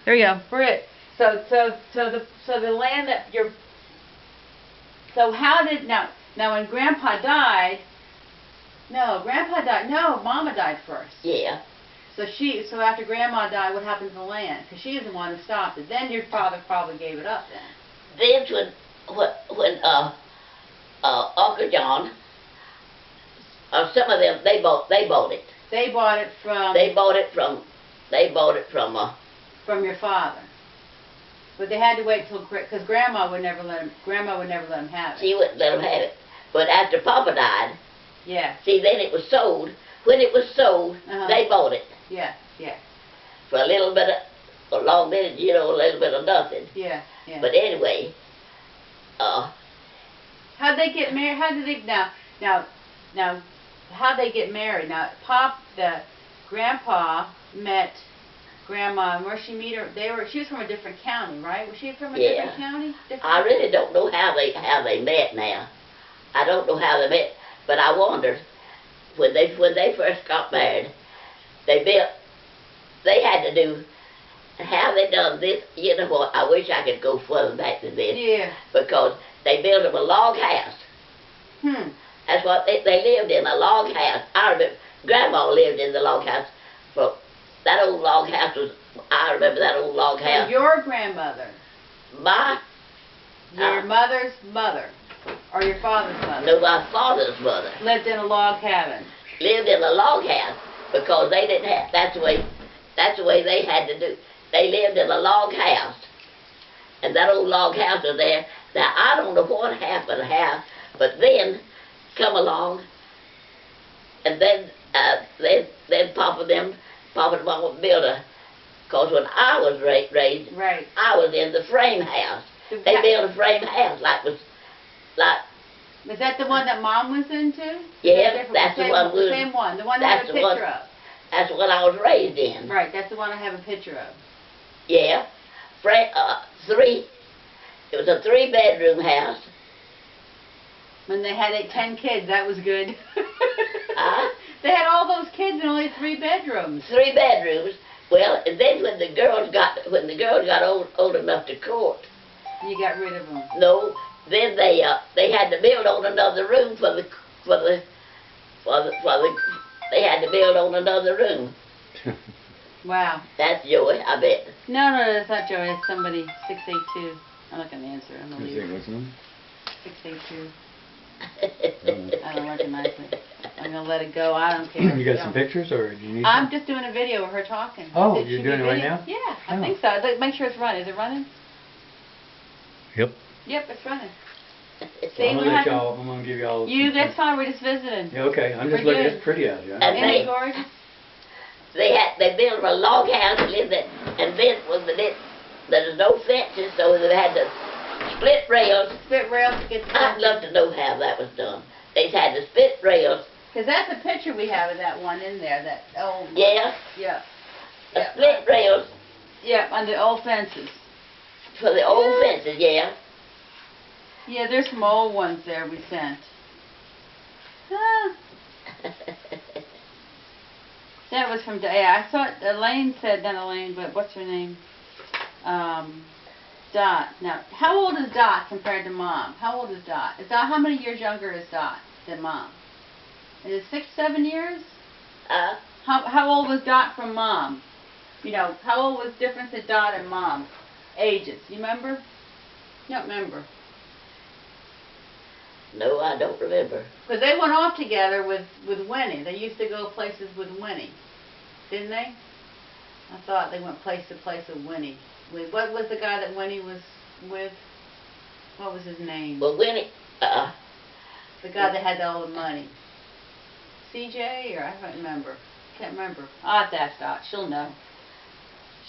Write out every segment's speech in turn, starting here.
There you go. We're it. So the land that you're. So how did now when Grandpa died? No, Grandpa died. No, Mama died first. Yeah. So after Grandma died, what happened to the land? Because she is the one who stopped it. Then your father probably gave it up. Then when Uncle John, some of them they bought it. They bought it from. They bought it from. From your father. But they had to wait till because Grandma would never let him. Grandma would never let him have it. She wouldn't let him have it. But after Papa died. Yeah. See, then it was sold. When it was sold, they bought it. Yeah, yeah. For a little bit of, a long bit, a little bit of nothing. Yeah, yeah. But anyway, how'd they get married? How did they now? How'd they get married? Now, Grandpa met Grandma, and where she meet her? She was from a different county, right? Was she from a different county? I really don't know how they met now. I don't know how they met, but I wondered when they first got married, they had to do how they done this. You know what? I wish I could go further back than this. Yeah. Because they built them a log house. That's what they lived in, a log house. I remember Grandma lived in the log house. For that old log house was. I remember that old log house. So your grandmother. Your mother's mother. Or your father's mother? No, my father's mother. Lived in a log cabin. Lived in a log house because they didn't have. That's the way they had to do. They lived in a log house, and that old log house was there. Now I don't know what happened, but then come along, and then Papa and Mama built a. Because when I was raised, right, I was in the frame house. They built a frame house Was that the one that Mom was into? Yeah, that's the one. The same one. The one I have a picture of. That's the one I was raised in. Right, that's the one I have a picture of. Yeah. It was a 3-bedroom house. When they had 10 kids, that was good. They had all those kids and only 3 bedrooms. 3 bedrooms. Well, and then when the girls got old enough to court, you got rid of them. No, then they had to build on another room they had to build on another room. Wow. That's Joey, I bet. No, that's not Joey. It's somebody 682. I'm not gonna answer. I'm gonna leave it. What's name? 682. I don't recognize it. I'm gonna let it go. I don't care. You got some pictures, or do you need? I'm just doing a video of her talking. Oh, you're doing it right now? Yeah, I think so. Make sure it's running. Is it running? Yep. Yep, it's running. So I'm gonna give y'all. That's fine. We're just visiting. Yeah, okay. I'm just looking. It's pretty out here. And Ain't it gorgeous? They built a log house and lived there, and then there was no fences, so they had to split rails. Split rails to get. I'd love to know how that was done. They had to split rails. Because that's a picture we have of that one in there, that old one. Yeah? Yeah. Split rails. Yeah, under old fences. For the old fences, yeah. Yeah, there's some old ones there we sent. That was from, I thought Elaine said, not Elaine, but what's her name? Dot. Now, how old is Dot compared to Mom? How old is Dot? How many years younger is Dot than Mom? Is it 6, 7 years? How old was Dot from Mom? How old was the difference in Dot and Mom? Ages. You remember? You don't remember. No, I don't remember. Because they went off together with Winnie. They used to go places with Winnie. Didn't they? I thought they went place to place with Winnie. What was the guy that Winnie was with? What was his name? Well, Winnie, the guy that had all the money. CJ, or I don't remember. Can't remember. I'll have to ask Dot. She'll know.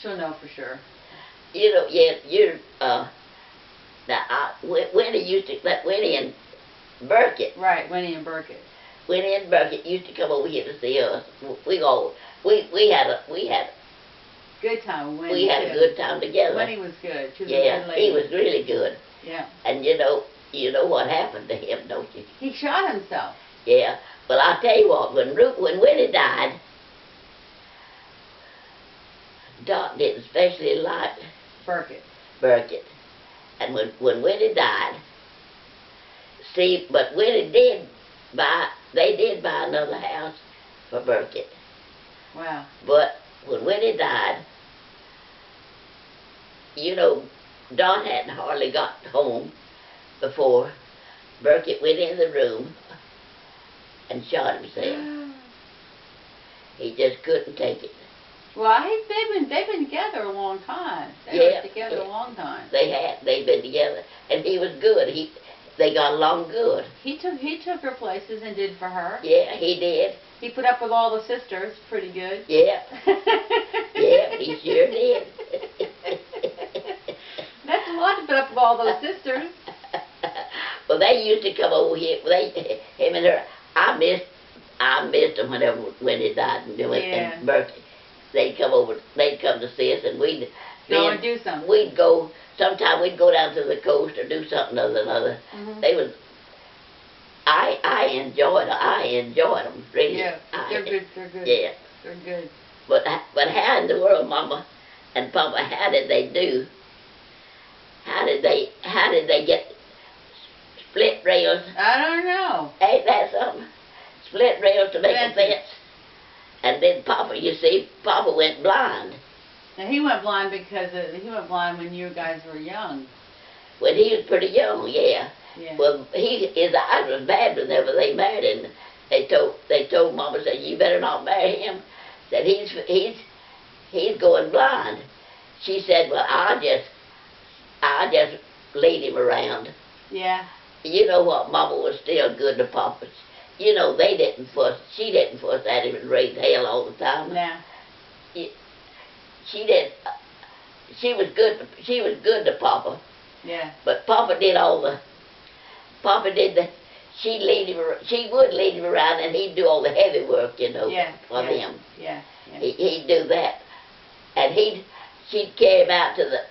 She'll know for sure. Winnie used to let Winnie and Burkett. Right, Winnie and Burkett. Winnie and Burkett used to come over here to see us. We had a good time with Winnie. We had a good time together. Winnie was good. She was a good lady. He was really good. Yeah. And you know what happened to him, don't you? He shot himself. Yeah. Well, I'll tell you what. When Winnie died, Dot didn't especially like Burkett. And when Winnie died, see, but Winnie did they did buy another house for Burkett. Wow. But when Winnie died, you know, Don hadn't hardly got home before Burkett went in the room and shot himself. He just couldn't take it. Well, they've been together a long time. They were together a long time. They've been together, and he was good. They got along good. He took her places and did for her. Yeah, he did. He put up with all the sisters pretty good. Yeah. Yeah, he sure did. That's a lot to put up with all those sisters. Well, they used to come over here. Him and her. I missed them when he died and Berkeley. They'd come over. They'd come to see us, and we'd go and do something. We'd go. Sometime we'd go down to the coast or do something or another. They was. I enjoyed them really. Yeah, they're good. They're good. Yeah, they're good. But how in the world, Mama and Papa, how did they do? How did they get split rails? I don't know. Ain't that something? Split rails to make a fence. And then Papa, you see, Papa went blind. Now he went blind because he went blind when you guys were young. When he was pretty young, yeah. Yeah. Well, his eyes was bad whenever they married, and they told Mama, said, you better not marry him. Said he's going blind. She said, well, I just laid him around. Yeah. You know what? Mama was still good to Papa. You know, they didn't fuss. She didn't fuss at him and raise hell all the time. No. She did. She was good. She was good to Papa. Yeah. But Papa did all the. Papa did the. She would lead him around, and he'd do all the heavy work, you know, for them. Yeah. Yeah. He'd do that, and she'd carry him out to the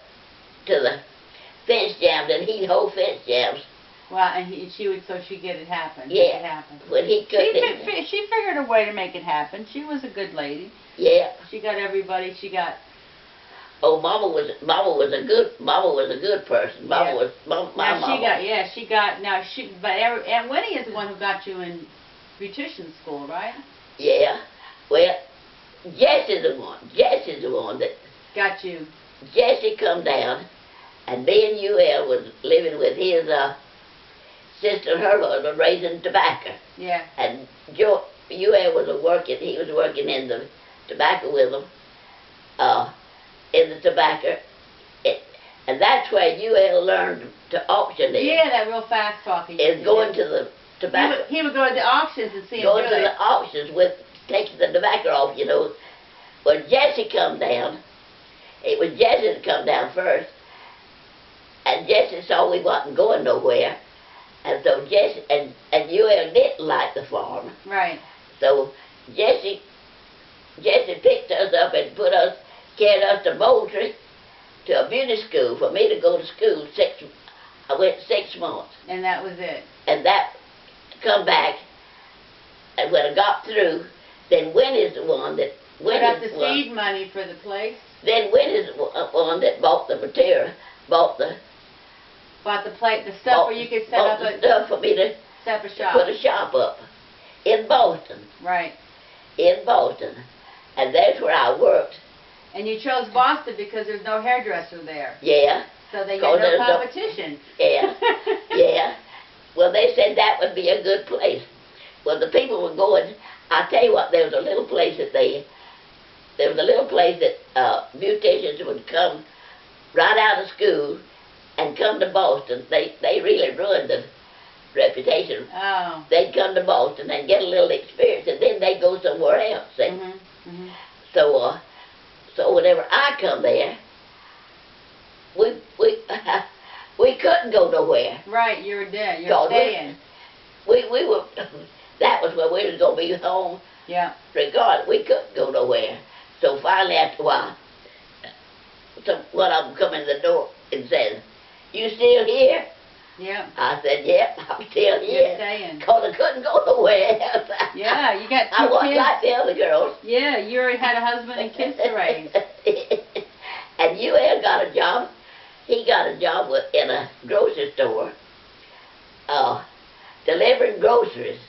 fence jams, and he'd hold fence jams. Well, and she would, so she'd get it happen. Yeah. Make it happen. When he couldn't. She figured a way to make it happen. She was a good lady. Yeah. She got everybody. She got. Oh, Mama was a good person. Mama was my mama. Aunt Winnie is the one who got you in beautician school, right? Yeah. Well, Jesse's the one that got you. Jesse come down, and me and UL was living with his sister and her husband raising tobacco. Yeah. And UL was working. He was working in the tobacco with them. In the tobacco, and that's where UL learned to auction it. Yeah, that real fast talking. Is going to the tobacco. He would go to the auctions and see going to the auctions with taking the tobacco off, you know. When Jesse come down, it was Jesse to come down first, and Jesse saw we wasn't going nowhere, and so Jesse and UL didn't like the farm. Right. So Jesse picked us up and carried us to Moultrie to a beauty school for me to go to school. I went 6 months. And that was it. And that come back, and when I got through, then Winnie's the one that put up the seed money for the place. Then Winnie's the one that bought the material, bought the plate, the stuff where you could set up the stuff for me to set up a shop. Put a shop up in Boston. Right. In Boston, and that's where I worked. And you chose Boston because there's no hairdresser there. Yeah. So they got no competition. Yeah. Yeah. Well, they said that would be a good place. Well, the people were going. I tell you what, there was a little place that beauticians would come right out of school and come to Boston. They really ruined the reputation. Oh. They'd come to Boston and get a little experience, and then they'd go somewhere else. So whenever I come there, we couldn't go nowhere. Right, you're there. You're staying. We were. That was where we was gonna be home. Yeah. Regardless, we couldn't go nowhere. So finally, after a while, one of them come in the door and said, "You still here?" Yeah. I said, "Yep, I'm still here." You're staying. Because I couldn't go nowhere else. Yeah, you got 2 kids. I wasn't like the other girls. Yeah, you already had a husband and kids to raise. And UL got a job. He got a job in a grocery store, delivering groceries.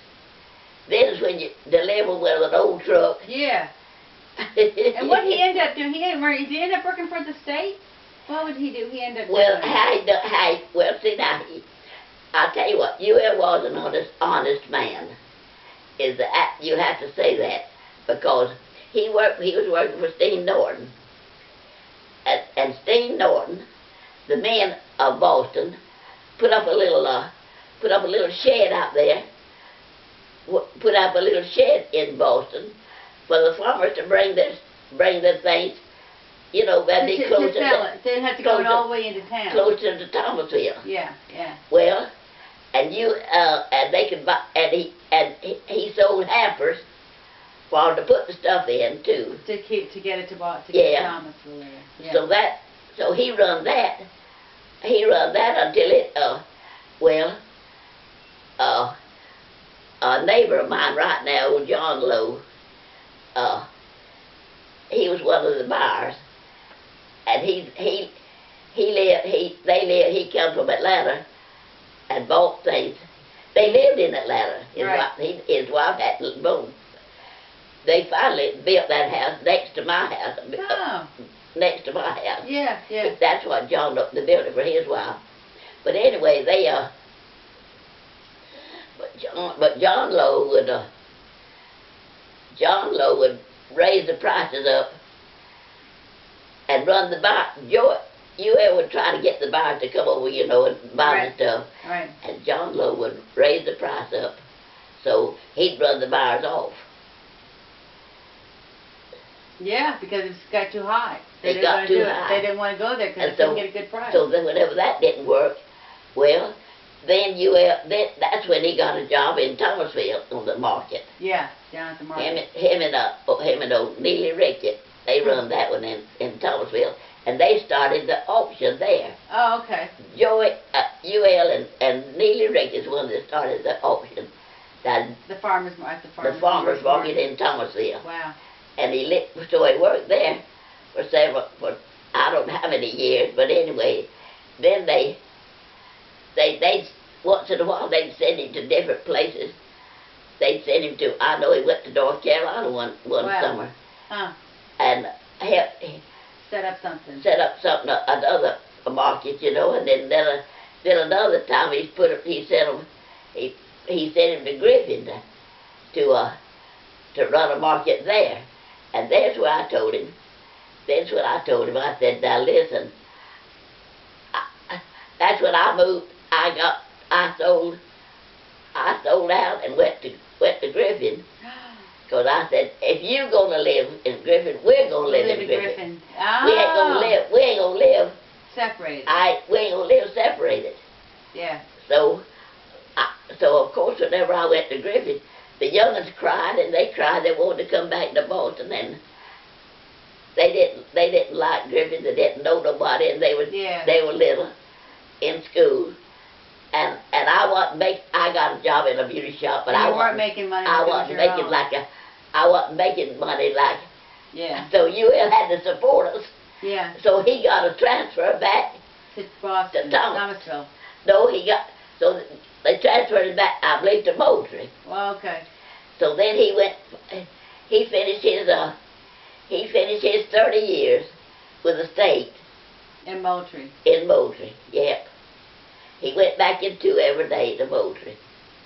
This is when you deliver with an old truck. Yeah. And what he ended up doing? Did he end up working for the state? What would he do? He ended up well, see now, I'll tell you what. UL was an honest man. You have to say that, because he was working for Steen Norton, and Steen Norton, the men of Boston, put up a little shed out there. Put up a little shed in Boston for the farmers to bring their things. You know, that they close to sell it. They didn't have to go all the way into town. Closer to Thomasville. Yeah, yeah. Well, and they could buy, and he sold hampers for to put the stuff in too. To get it to Thomasville. Yeah. So he run that. He run that until it a neighbor of mine right now, old John Lowe. He was one of the buyers, and he come from Atlanta and bought things. They lived in Atlanta. His wife had both. They finally built that house next to my house. Next to my house. Yeah, yeah. That's what they built it for his wife. But anyway, but John Lowe would raise the prices up and run the buy. UL would try to get the buyers to come over, you know, and buy the stuff. Right. And John Lowe would raise the price up, so he'd run the buyers off. Yeah, because it got too high. They got too high. They didn't want to go there because they couldn't get a good price. So then whenever that didn't work, well, then that's when he got a job in Thomasville on the market. Yeah, down at the market. Him and old Neely Rickett, they run that one in Thomasville, and they started the auction there. Oh, okay. UL and Neely Rickett is one that started the auction. The farmers market in Thomasville. Wow. And he worked there for I don't know how many years, but anyway, then they once in a while they'd send him to different places. They'd send him to, I know he went to North Carolina one summer. Huh. And set up something, another market, you know, and then another time he sent him to Griffin to run a market there. And that's what I told him. I said, now listen, that's when I moved. I sold out and went to Griffin. Because I said, if you're gonna live in Griffin, we're gonna live in Griffin. Oh. We ain't gonna live separated. We ain't gonna live separated. Yeah. So of course, whenever I went to Griffin, the young'uns cried and they cried. They wanted to come back to Boston, and they didn't like Griffin. They didn't know nobody, and they were little in school. And I got a job in a beauty shop, but I wasn't making money. I wasn't making money like. Yeah. So UL had to support us. Yeah. So he got a transfer back to Boston, to Thomasville. No, they transferred him back, I believe, to Moultrie. Well, okay. So then he finished his 30 years with the state. In Moultrie. In Moultrie, yep. He went back every day to Moultrie.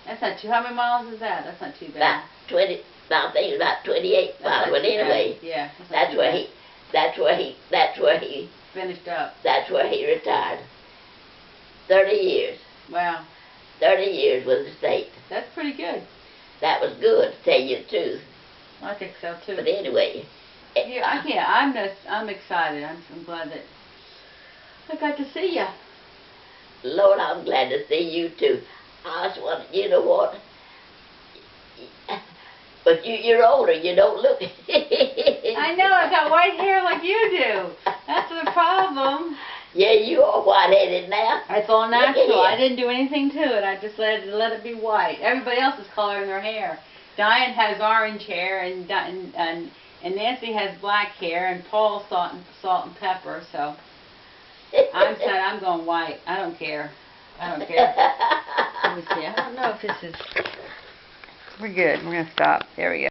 That's not too. How many miles is that? That's not too bad. I think it's about 28 miles. But anyway, yeah. That's where he finished up. That's where he retired. 30 years. Wow. 30 years with the state. That's pretty good. That was good, to tell you the truth. I think so too. But anyway. Yeah, I'm excited. I'm glad that I got to see you. Lord, I'm glad to see you too. I just want, you know what? But you're older. You don't look. I know. I got white hair like you do. That's the problem. Yeah, you are white-headed now. It's all natural. I didn't do anything to it. I just let it be white. Everybody else is coloring their hair. Diane has orange hair, and And Nancy has black hair, and Paul salt and pepper. So I'm sad. I'm going white. I don't care. I don't care. Let me see. I don't know if this is. We're good. We're gonna stop. There we go.